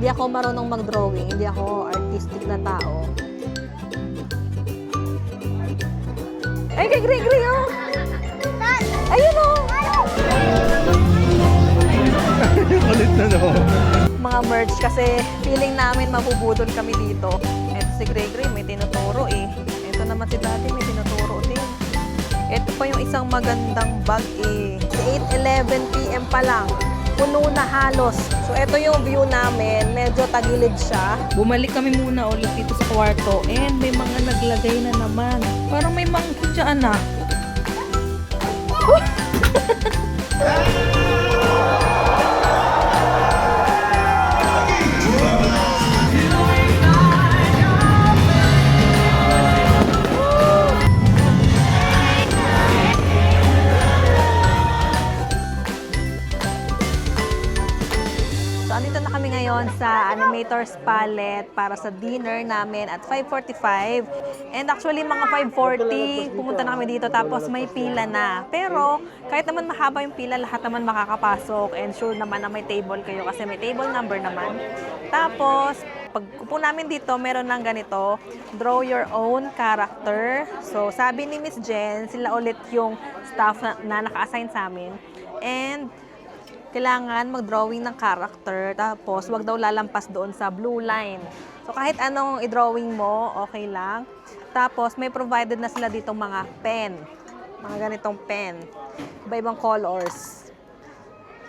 Hindi ako marunong mag-drawing. Hindi ako artistic na tao. Ay, kay Gregory, oh! Ayun, oh! Kulit na, no? Mga merch kasi feeling namin mabubudol kami dito. Ito si Gregory, may tinuturo eh. Ito naman si Daddy, may tinuturo din. Ito pa yung isang magandang bag eh. 8:11 PM pa lang. Puno na halos. So, ito yung view namin. Medyo tagilid siya. Bumalik kami muna ulit dito sa kwarto. And may mga naglagay na naman. Parang may monkey dyan ah. So, andito na kami ngayon sa Animators Palette para sa dinner namin at 5:45. And actually, mga 5:40, pumunta na kami dito tapos may pila na. Pero, kahit naman mahaba yung pila, lahat naman makakapasok. And sure naman na may table kayo kasi may table number naman. Tapos, pag upo namin dito, meron ng ganito, draw your own character. So, sabi ni Miss Jen, sila ulit yung staff na naka-assign sa amin. And, kailangan mag-drawing ng character, tapos wag daw lalampas doon sa blue line. So, kahit anong i-drawing mo, okay lang. Tapos, may provided na sila ditong mga pen. Mga ganitong pen. Iba-ibang colors.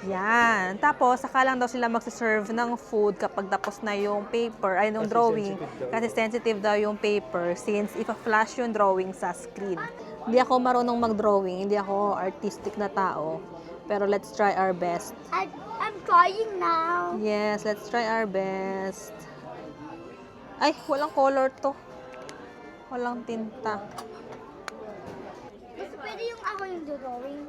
Yan. Tapos, saka lang daw sila magsiserve ng food kapag tapos na yung paper, ay yung drawing. Kasi sensitive daw yung paper since ipa-flash yung drawing sa screen. Hindi ako marunong mag-drawing, hindi ako artistic na tao. Pero let's try our best. I'm trying now. Yes, let's try our best. Ay, walang color to. Walang tinta. Mas pwede yung ako yung drawing.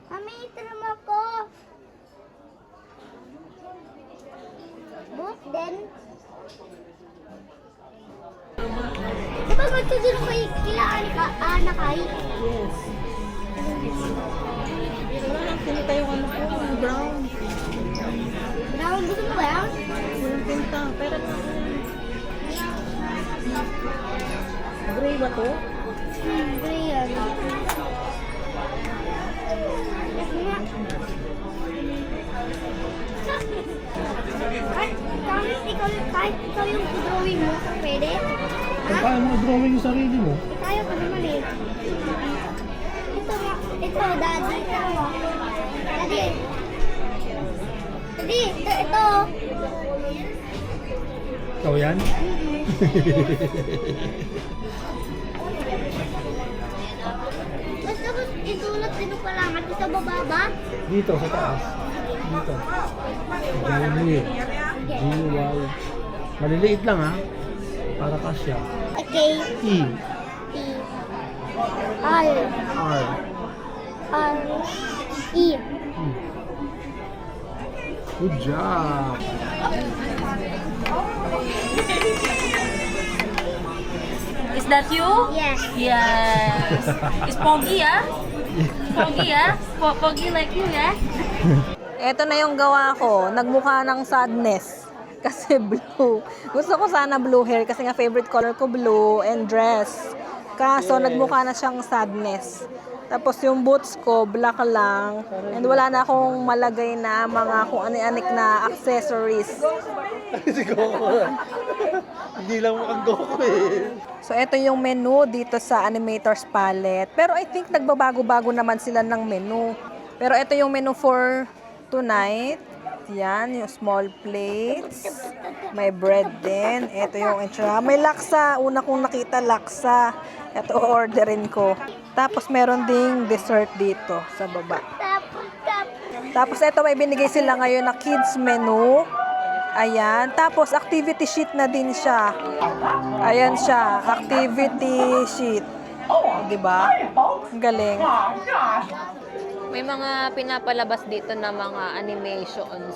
Mami, italam ako. Book then. Diba magtuturo kayo kailangan ka anak ay? Yes. Wala lang tinta yung ano ko, yung brown. Brown, gusto mo ba yan? Walang tinta. Pero gray ba to? Gray yan. Ay, kahit ikaw yung drawing mo, pwede? Ha? Paano mo drawing yung sarili mo? Tayo pa naman eh. Ito, daddy. Ito mo. Daddy. Daddy, ito. Ikaw yan? Basta isulat din pa lang at sa baba ba? Dito, sa taas. Dito. G-Y. G-Y. Maliliit lang ha. Para kasya. Okay. E. E. R. R. R. E. Good job. Is that you? Yes. Yes. Is Pogi ah? Pogi ah? Pogi like you ah? Ito na yung gawa ko. Nagmukha ng sadness. Kasi blue. Gusto ko sana blue hair kasi nga favorite color ko blue and dress. Kaso nagmukha na siyang sadness. Tapos yung boots ko, black lang. And wala na akong malagay na mga kung ani-anik na accessories. Si Goku. Hindi lang mukhang Goku eh. So, ito yung menu dito sa Animators Palette. Pero I think nagbabago-bago naman sila ng menu. Pero ito yung menu for tonight. Yan, yung small plates. May bread din. Ito yung enchilada. May laksa. Una kong nakita laksa. Ito orderin ko. Tapos meron ding dessert dito sa baba. Tapos ito may binigay sila ngayon na kids menu. Ayan. Tapos activity sheet na din siya. Ayan siya. Activity sheet. Diba? Ang galing. May mga pinapalabas dito na mga animations.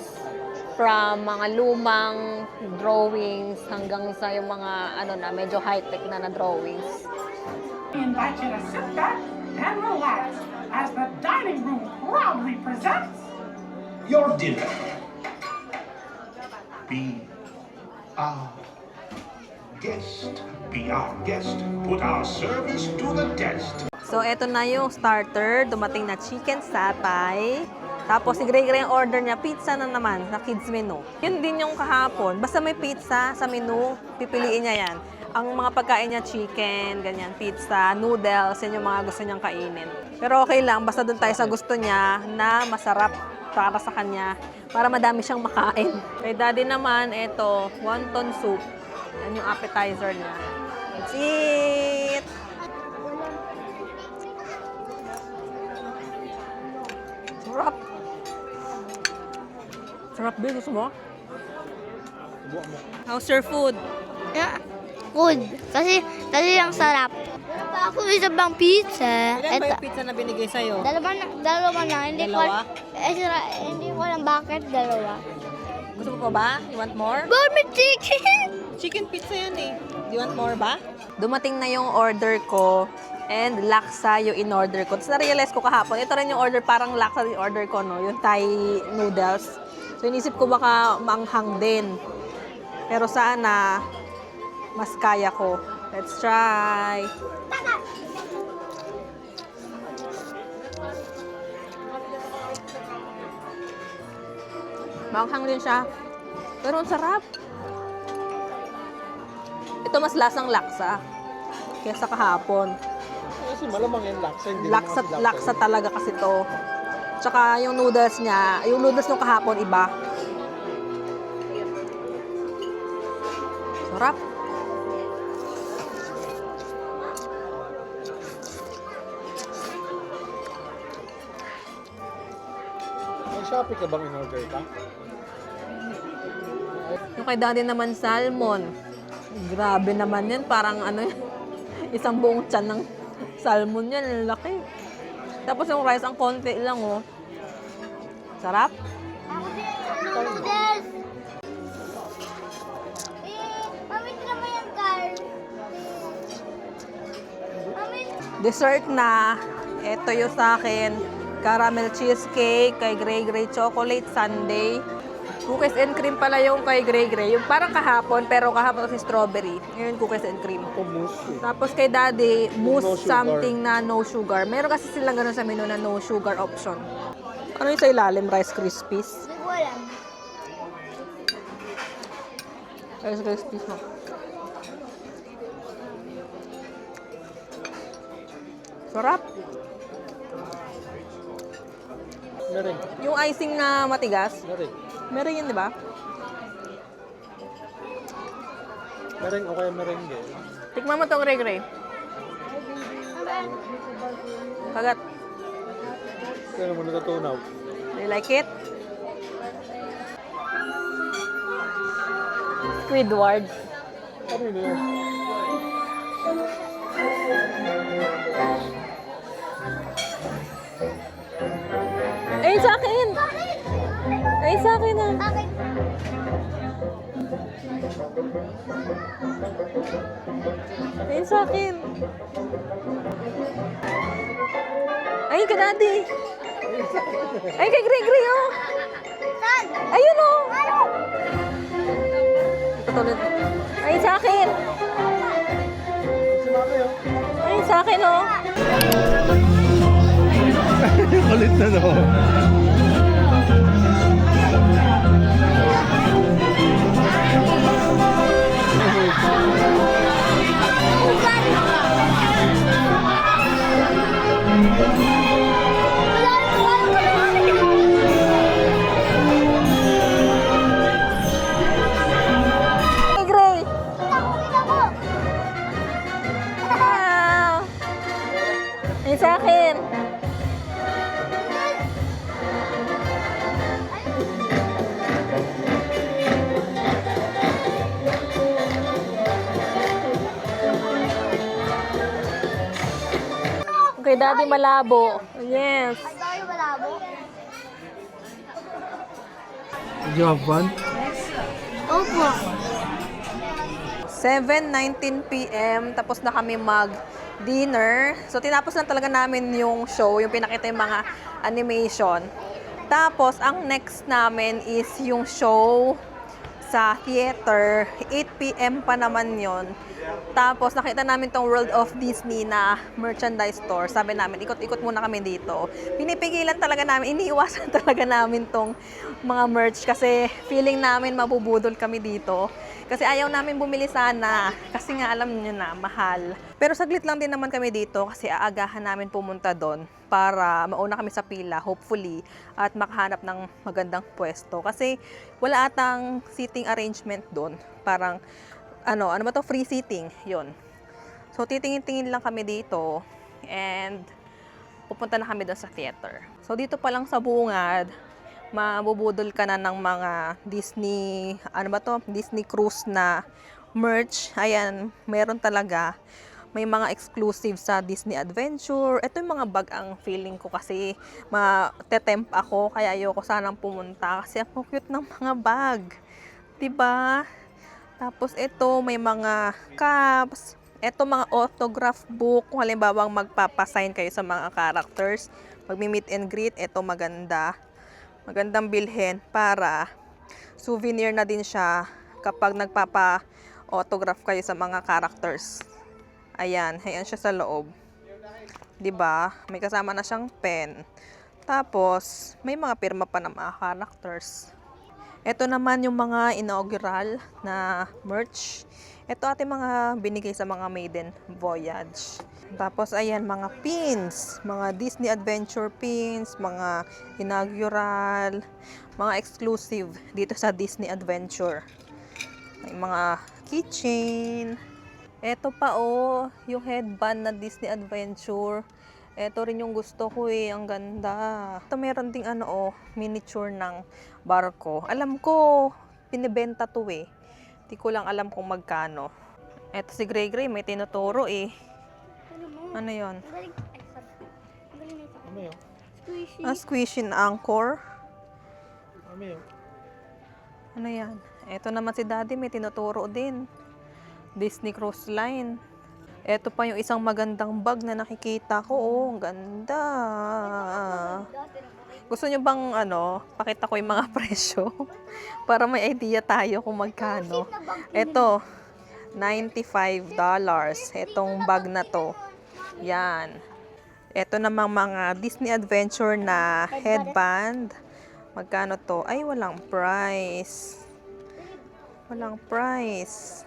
from mga lumang drawings hanggang sa yung mga medyo high-tech na drawings. We invite you to sit back and relax as the dining room proudly presents Your dinner. Be our guest. Be our guest. Put our service to the test. So, eto na yung starter. Dumating na chicken satay. Tapos, si Gray ang order niya, pizza na naman sa kids menu. Yun din yung kahapon. Basta may pizza sa menu, pipiliin niya yan. Ang mga pagkain niya, chicken, ganyan, pizza, noodles, yan yung mga gusto niyang kainin. Pero okay lang, basta doon tayo sa gusto niya na masarap para sa kanya, para madami siyang makain. Kay daddy naman, eto, wonton soup. Yan yung appetizer niya. Let's eat! Sarap! Sarap din, gusto mo? How's your food? Yeah. Good. Kasi lang sarap. Ako isa bang pizza. Ilan ba yung pizza na binigay sa'yo? Dalawa na. Hindi Dalawa? hindi ko alam bakit dalawa. Gusto mo pa ba? You want more? Barbie chicken! Chicken pizza yan eh. Do you want more ba? Dumating na yung order ko and laksa yung in-order ko. Tapos na-realize ko kahapon, ito rin yung order, parang laksa yung order ko, no? Yung Thai noodles. So inisip ko baka maanghang din. Pero sana, mas kaya ko. Let's try. Maanghang din siya. Pero ang sarap. Ito mas lasang laksa kaysa kahapon. Kasi malamang yung laksa. Hindi Laksa talaga kasi to. Tsaka yung noodles niya, yung noodles nung kahapon iba. Sarap. May Shopee ka bang in-order ka? Yung kay daddy naman salmon. Grabe naman yan. Parang isang buong tiyan ng salmon yan. Ang laki. Tapos yung rice, ang konti lang, oh. Sarap. Noodles! Mami, tira mo yung car. Mami, Dessert na. Ito yung sa akin. Caramel cheesecake, kay Gray chocolate sundae. Cookies and cream pala yung kay Gray. Yung parang kahapon, pero kahapon kasi strawberry. Ngayon cookies and cream. Ako mousse eh. Tapos kay daddy, mousse No sugar. something na no sugar. Meron kasi silang ganun sa menu na no sugar option. Ano yung sa ilalim? Rice Krispies? hindi ko alam. Rice Krispies mo. Sarap. Mering. Yung icing na matigas, Mering. meron yun, di ba? Mering o kaya merengue. Tikman mo tong Gray. Kagat. Kaya mo natutunaw. Do you like it? Squidward. Ano yun? Ay, sa akin! Ay, sa akin ah. Bakit? Ay, sa akin. Ay, ka daddy. Ay, kay Gray, oh. Saan? Ayun, oh. Ano? Ito tuloy. Ay, sa akin. Si mami oh. Ay, sa akin, oh. Kulit na no. Kay Gray. Wow. Ay, sa akin. Kay daddy malabo. Yes. Ay, bakit malabo? you have fun? Opo. 7:19 p.m. Tapos na kami mag-dinner. So, tinapos lang talaga namin yung show, yung pinakita yung mga animation. Tapos, ang next namin is yung show sa theater. 8 p.m. pa naman yon. Tapos, nakita namin tong World of Disney na merchandise store. Sabi namin, ikot-ikot muna kami dito. Pinipigilan talaga namin, iniiwasan talaga namin tong mga merch kasi feeling namin mabubudol kami dito. Kasi ayaw namin bumili sana. Kasi nga alam niyo na, mahal. Pero saglit lang din naman kami dito kasi aagahan namin pumunta doon para mauna kami sa pila, hopefully, at makahanap ng magandang pwesto. Kasi wala atang seating arrangement doon. Parang, ano ba to? Free seating. Yun. So, titingin-tingin lang kami dito and pupunta na kami doon sa theater. So, dito pa lang sa bungad, mabubudol ka na ng mga Disney, Disney cruise na merch. Ayan, meron talaga. May mga exclusive sa Disney Adventure. Ito yung mga bag ang feeling ko kasi matetempt ako. Kaya ayoko sanang pumunta kasi ang cute ng mga bag. Diba? Tapos ito, may mga cups. Ito mga autograph book. Kung halimbawang magpapasign kayo sa mga characters. Magmi-meet and greet. Ito maganda. Magandang bilhin para souvenir na din siya kapag nagpapa-autograph kayo sa mga characters. Ayan siya sa loob. 'Di ba? May kasama na siyang pen. Tapos, may mga pirma pa ng mga characters. Ito naman yung mga inaugural na merch. Ito ating mga binigay sa mga maiden voyage. Tapos, ayan, mga pins. Mga Disney Adventure pins, mga inaugural, mga exclusive dito sa Disney Adventure. May mga keychain. Ito pa yung headband na Disney Adventure. Ito rin yung gusto ko ang ganda. Ito meron ding miniature ng barko. Alam ko, pinibenta to Di ko lang alam kung magkano. Ito si Gray Gray, may tinuturo Ano yon? Ano yun? Squishy anchor. Ano yun? Ano yan? Ito naman si Daddy, may tinuturo din. Disney Cruise Line. Ito pa yung isang magandang bag na nakikita ko. Ang ganda. Gusto nyo bang pakita ko yung mga presyo? Para may idea tayo kung magkano. Ito, $95. Itong bag na to. Yan. Ito namang mga Disney Adventure na headband. Magkano to? Ay, walang price. Walang price.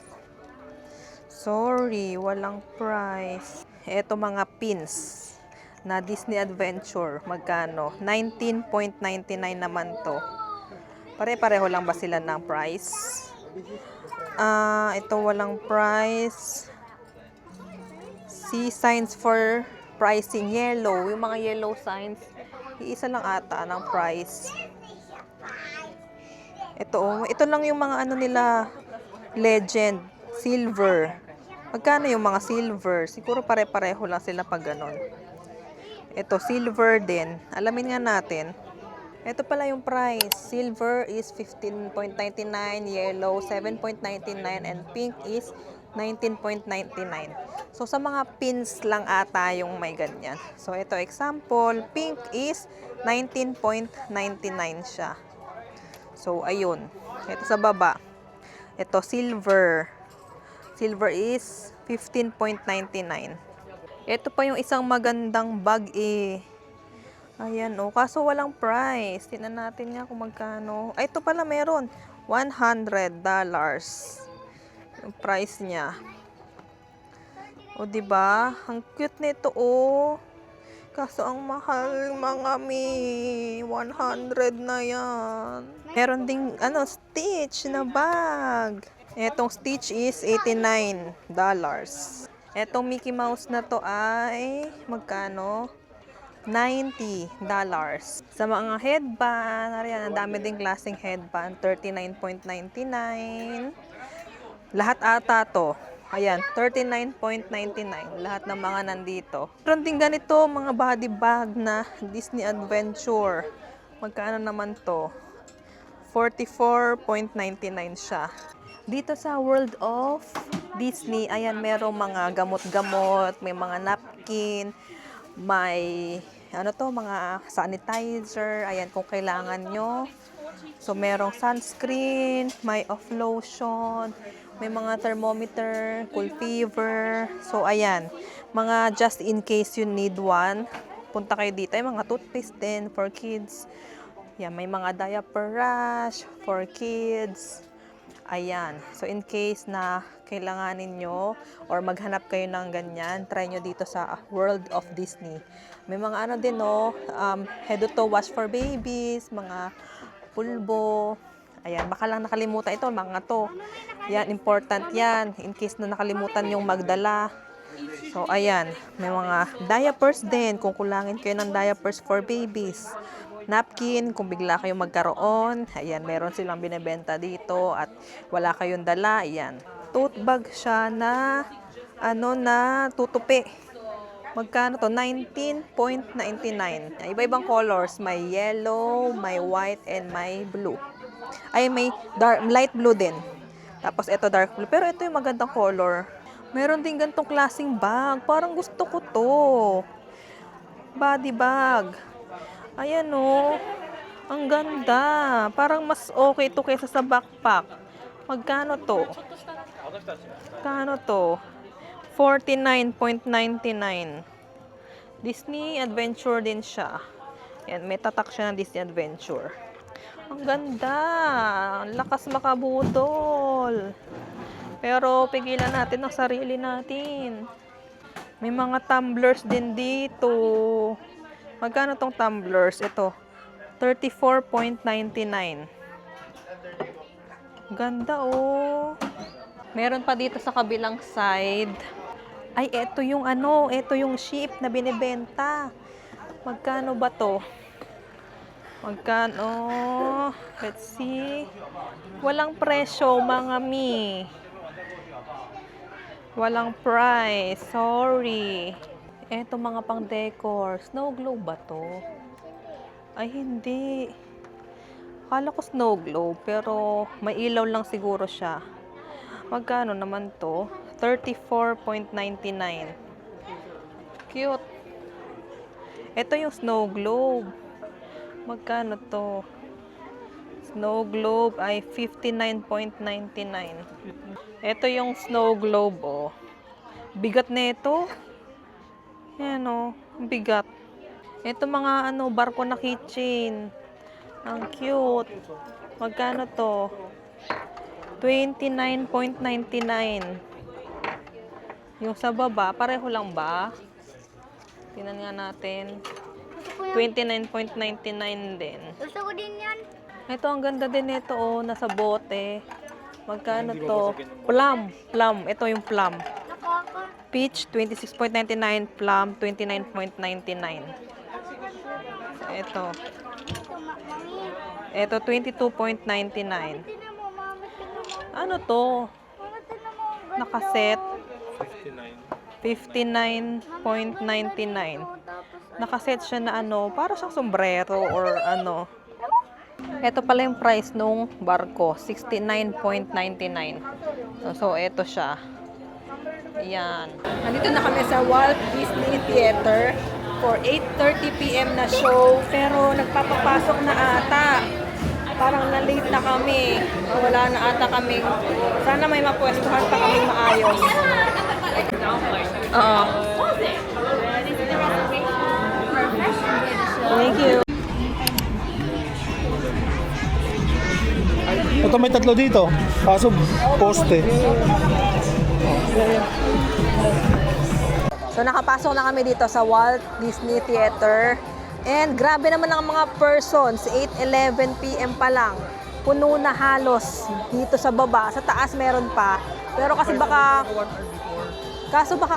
Sorry, walang price. Ito mga pins na Disney Adventure. Magkano? $19.99 naman to. Pare-pareho lang ba sila ng price? Ito walang price. See signs for pricing. Yellow. Yung mga yellow signs. Iisa lang ata ng price. Ito lang yung mga nila. Legend. Silver. Magkano yung mga silver? Siguro pare-pareho lang sila pag ganon. Ito, silver din. Alamin nga natin. Ito pala yung price. Silver is $15.99, yellow $7.99, and pink is $19.99. So, sa mga pins lang ata yung may ganyan. So, ito example, pink is $19.99 siya. So, ayun. Ito sa baba. Ito, silver. Silver is $15.99. Ito pa yung isang magandang bag Ayan kaso walang price. Tingnan natin nga kung magkano. Ay, ito pala meron. $100. Yung price niya. Diba? Ang cute nito Kaso ang mahal mga $100 na yan. Meron ding Stitch na bag. Etong Stitch is $89. Etong Mickey Mouse na to ay magkano? $90. Sa mga headband, ang dami ding klaseng headband, $39.99. Lahat ata to. Ayan, $39.99. Lahat ng mga nandito. Meron din ganito, mga body bag na Disney Adventure. Magkano naman to? 44.99 siya. Dito sa World of Disney, ayan, merong mga gamot-gamot, may mga napkin, may mga sanitizer, ayan, kung kailangan nyo. So, merong sunscreen, may off lotion, may mga thermometer, cool fever. So, ayan, mga just in case you need one, punta kayo dito. Ay, mga toothpaste din for kids. Yan, may mga diaper rash for kids. Ayan. So, in case na kailanganin nyo or maghanap kayo ng ganyan, try nyo dito sa World of Disney. May mga din, head to wash for babies, mga pulbo. Ayan, baka lang nakalimutan ito, mga to. Yan, important yan. In case na nakalimutan yung magdala. So, ayan, may mga diapers din, kung kulangin kayo ng diapers for babies. Napkin, kung bigla kayong magkaroon, ayan, meron silang binebenta dito at wala kayong dala, ayan. Tote bag siya na, na tutupi. Magkano to? 19.99. Iba-ibang colors, may yellow, may white, and may blue. Ay, may light blue din. Tapos, ito dark blue. Pero ito yung magandang color. Meron din gantong klaseng bag. Parang gusto ko to. Body bag. Ayan o. Ang ganda. Parang mas okay to kaysa sa backpack. Magkano to? Magkano to? 49.99. Disney Adventure din siya. Ayan, may tatak siya ng Disney Adventure. Ang ganda. Ang lakas makabudol. Pero pigilan natin ang sarili natin. May mga tumblers din dito. Magkano tong tumblers? Ito, 34.99. Ganda oh. Meron pa dito sa kabilang side. Ay, ito yung ito yung sheep na binibenta. Magkano ba to? Magkano? Let's see. Walang presyo, mga mi. Walang price. Sorry. Eto mga pang decor. Snow globe ba to? Ay, hindi. Akala ko snow globe, pero may ilaw lang siguro siya. Magkano naman to? 34.99. Cute. Ito yung snow globe. Magkano to? Snow globe ay 59.99. Ito yung snow globe, oh. Bigat nito. Yan, oh. Bigat. Ito mga barko na keychain. Ang cute. Magkano to? 29.99. Yung sa baba, pareho lang ba? Tingnan nga natin. 29.99 din. Gusto ko din yan. Ito, ang ganda din nito, oh. Nasa bote. Magkano to? Plum. Plum. Ito yung plum. Peach, 26.99. Plum, 29.99. Ito. Ito, 22.99. Ano to? Nakaset. 59.99. Nakaset siya na para siyang sombrero or Ito pala yung price nung barko, 69.99. So, ito siya. Ayan. Nandito na kami sa Walt Disney Theater for 8:30 p.m. na show. Pero nagpapapasok na ata. Parang na-late na kami. Wala na ata kami. Sana may mapwestuhan pa kaming maayos. Oo. Thank you. Ito may tatlo dito. Kaso poste. So nakapasok na kami dito sa Walt Disney Theater. And grabe naman ang mga persons. 8:11 p.m. pa lang. Puno na halos dito sa baba. Sa taas meron pa. Pero kasi baka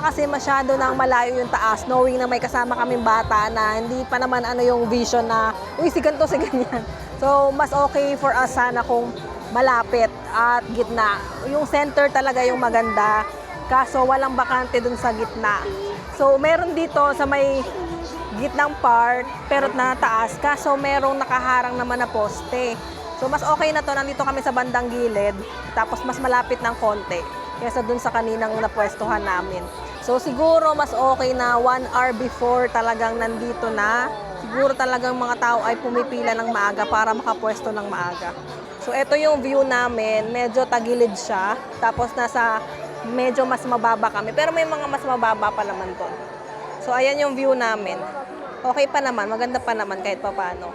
kasi masyado nang malayo yung taas, knowing na may kasama kaming bata na hindi pa naman yung vision na, uy, si ganito, si ganyan. So, mas okay for us sana kung malapit at gitna. Yung center talaga yung maganda, kaso walang bakante dun sa gitna. So, meron dito sa may gitnang part, pero na taas, kaso merong nakaharang naman na poste. So mas okay na to, nandito kami sa bandang gilid, tapos mas malapit ng konti kaysa dun sa kaninang napwestuhan namin. So siguro mas okay na 1 hour before talagang nandito na. Siguro talagang mga tao ay pumipila ng maaga para makapwesto ng maaga. So ito yung view namin, medyo tagilid siya, tapos nasa medyo mas mababa kami, pero may mga mas mababa pa naman doon. So ayan yung view namin. Okay pa naman, maganda pa naman kahit papaano.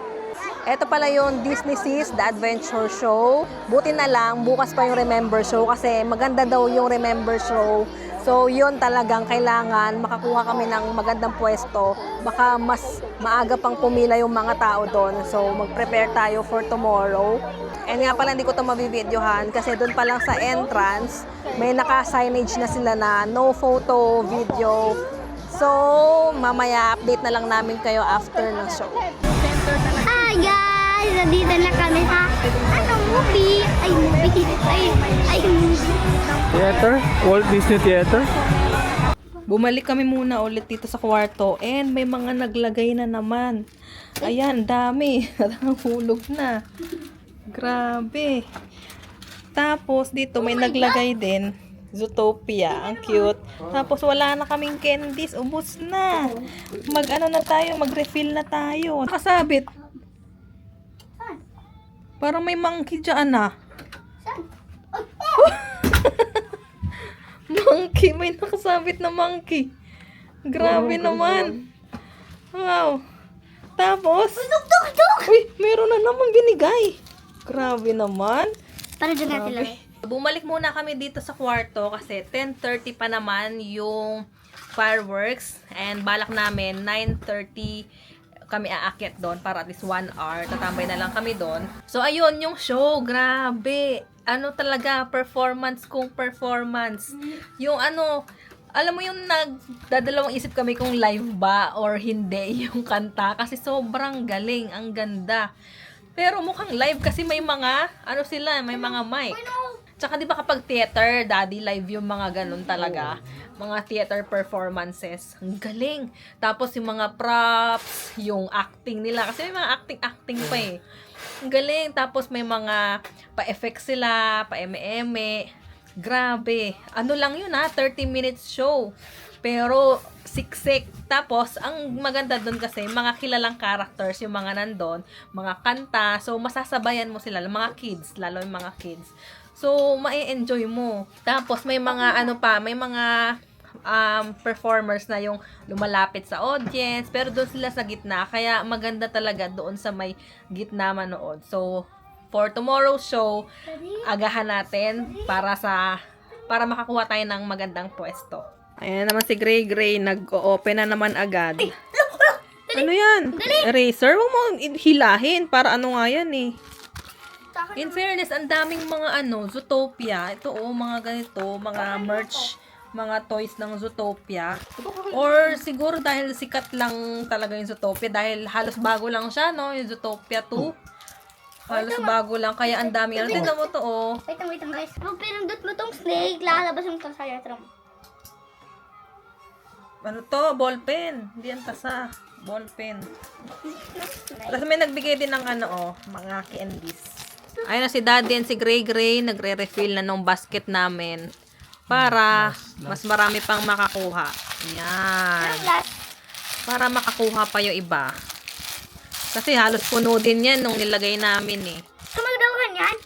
Ito pala yung Disney Seas, The Adventure Show. Buti na lang, bukas pa yung Remember Show kasi maganda daw yung Remember Show. So yun talagang kailangan makakuha kami ng magandang pwesto. Baka mas maaga pang pumila yung mga tao doon. So mag-prepare tayo for tomorrow. And nga pala hindi ko ito mabibidyohan kasi doon pa lang sa entrance, may naka-signage na sila na no photo, video. So mamaya update na lang namin kayo after ng show. Hi guys! Nandito na kami sa movie? Movie. Theater? Walt Disney Theater? Bumalik kami muna ulit dito sa kwarto and may mga naglagay na naman. Ayan, dami. Hulog na. Grabe. Tapos dito may naglagay din. Zootopia. Ang cute. Tapos wala na kaming candies. Ubus na. Mag-ano na tayo. Mag-refill na tayo. Nakasabit. Parang may monkey dyan ah. Monkey. May nakasabit na monkey. Grabe naman. Wow. Tapos, uy, meron na naman binigay. Grabe naman. Para dyan natin lang. Bumalik muna kami dito sa kwarto kasi 10:30 pa naman yung fireworks and balak namin 9:30 kami aakyat doon para at least 1 hour. Tatambay na lang kami doon. So ayun yung show, grabe. Ano talaga, performance kung performance. Yung ano, alam mo yung nagdadalawang isip kami kung live ba or hindi yung kanta kasi sobrang galing, ang ganda. Pero mukhang live kasi may mga, ano sila, may mga mic. Tsaka di ba kapag theater, daddy, live yung mga ganun talaga. Mga theater performances. Ang galing. Tapos yung mga props, yung acting nila. Kasi may mga acting pa eh. Ang galing. Tapos may mga pa-effects sila, pa-eme-eme. Grabe. Ano lang yun 30 minutes show. Pero siksik. Tapos, ang maganda doon kasi, mga kilalang characters, yung mga nandun, mga kanta. So, masasabayan mo sila, mga kids, lalo yung mga kids. So, ma-enjoy mo. Tapos, may mga ano pa, may mga performers na yung lumalapit sa audience, pero doon sila sa gitna. Kaya, maganda talaga doon sa may gitna manood. So, for tomorrow's show, agahan natin para makakuha tayo ng magandang pwesto. Ayan naman si Gray Gray, nag-open na naman agad. Ano yan? Eraser? Huwag mo hilahin. Para ano nga yan eh. In fairness, ang daming mga Zootopia. Ito mga ganito, mga merch, mga toys ng Zootopia. Or siguro dahil sikat lang talaga yung Zootopia. Dahil halos bago lang siya, no? Yung Zootopia 2. Halos bago lang. Kaya ang dami. Tingnan mo to, oh. Wait lang guys. Pag pinindot mo tong snake, lalabas yung tasa yatram. Ano to? Ballpen. Hindi yan tasa. Ballpen. Tapos may nagbigay din ng mga candies. Ayun na si Daddy and si Gray Gray. Nagre-refill na nung basket namin. Para mas marami pang makakuha. Yan. Para makakuha pa yung iba. Kasi halos puno din yan nung nilagay namin eh. Sumagdaw ka yan?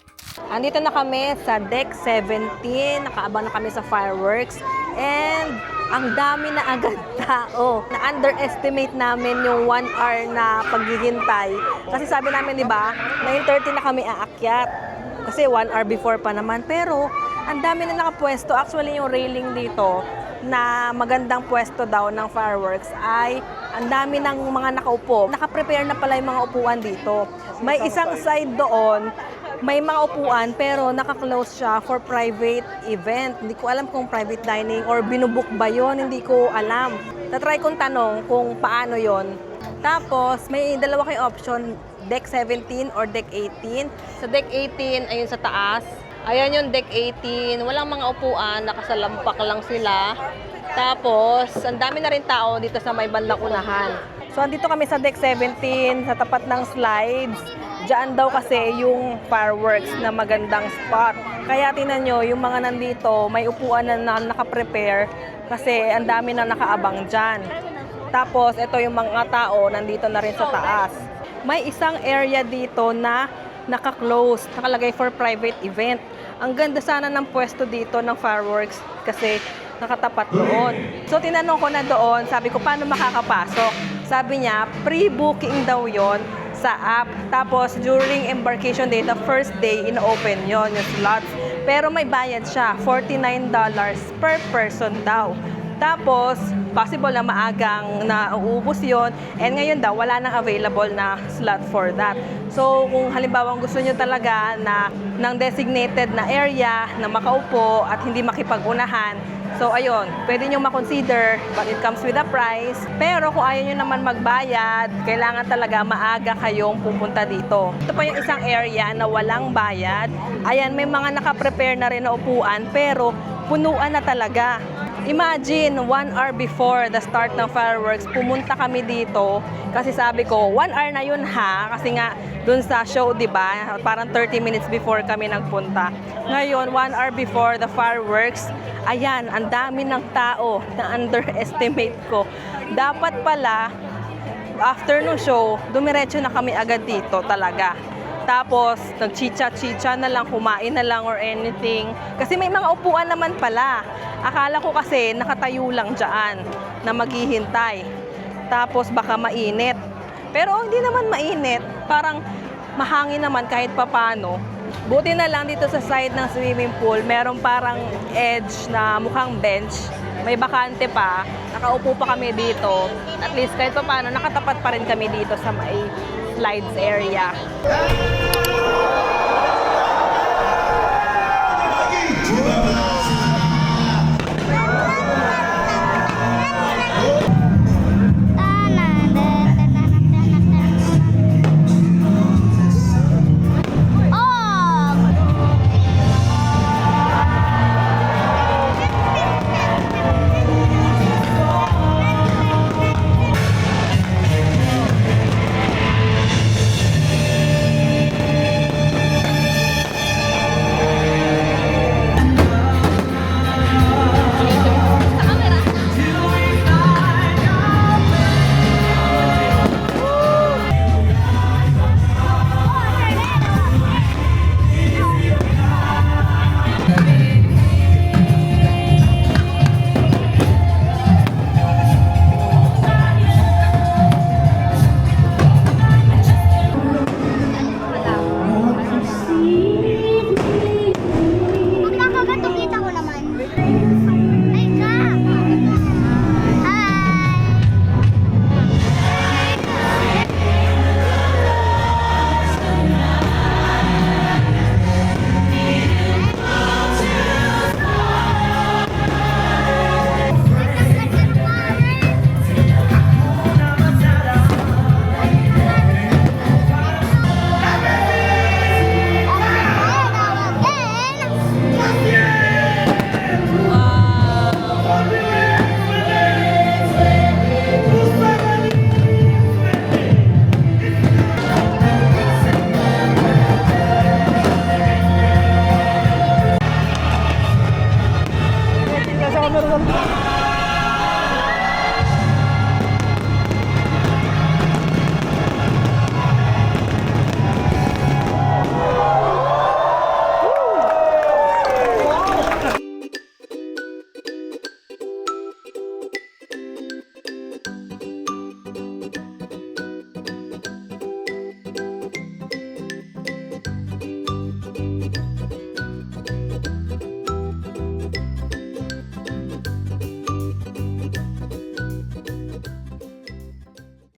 Andito na kami sa Deck 17. Nakaabang na kami sa fireworks. And ang dami na agad tao. Na-underestimate namin yung 1 hour na paghihintay. Kasi sabi namin, di ba, 9:30 na kami aakyat. Kasi 1 hour before pa naman. Pero ang dami na nakapwesto. Actually, yung railing dito na magandang pwesto daw ng fireworks ay ang dami ng mga nakaupo. Nakaprepare na pala yung mga upuan dito. May isang side doon, may mga upuan pero naka-close siya for private event. Hindi ko alam kung private dining or binubook ba yon, hindi ko alam. Tatry kong tanong kung paano yon. Tapos may dalawa kayong option, Deck 17 or Deck 18. Sa Deck 18, ayun sa taas. Ayan yung Deck 18. Walang mga upuan, nakasalampak lang sila. Tapos, ang dami na rin tao dito sa may bandang unahan. So, andito kami sa Deck 17, sa tapat ng slides. Diyan daw kasi yung fireworks na magandang spot. Kaya tinan nyo, yung mga nandito, may upuan na nakaprepare kasi ang dami na nakaabang dyan. Tapos, ito yung mga tao, nandito na rin sa taas. May isang area dito na naka-close, nakalagay for private event. Ang ganda sana ng pwesto dito ng fireworks kasi nakatapat doon. So, tinanong ko na doon, sabi ko, paano makakapasok? Sabi niya, pre-booking daw yon sa app. Tapos, during embarkation day, the first day, in-open yon yung slots. Pero may bayad siya, $49 per person daw. Tapos, possible na maagang nauubos yon. And ngayon daw, wala nang available na slot for that. So, kung halimbawa gusto nyo talaga na ng designated na area na makaupo at hindi makipagunahan, so ayun, pwede nyo makonsider, but it comes with a price. Pero kung ayaw nyo naman magbayad, kailangan talaga maaga kayong pupunta dito. Ito pa yung isang area na walang bayad. Ayan, may mga nakaprepare na rin na upuan, pero punuan na talaga. Imagine, 1 hour before the start ng fireworks, pumunta kami dito kasi sabi ko, 1 hour na yun ha, kasi nga dun sa show, di ba? Parang 30 minutes before kami nagpunta. Ngayon, 1 hour before the fireworks, ayan, ang dami ng tao na underestimate ko. Dapat pala, after no show, dumiretso na kami agad dito talaga. Tapos, nag-chicha-chicha na lang, kumain na lang or anything. Kasi may mga upuan naman pala. Akala ko kasi nakatayo lang dyan na maghihintay. Tapos baka mainit. Pero hindi naman mainit. Parang mahangin naman kahit papano. Buti na lang dito sa side ng swimming pool, meron parang edge na mukhang bench. May bakante pa. Nakaupo pa kami dito. At least kahit papano, nakatapat pa rin kami dito sa may slides area.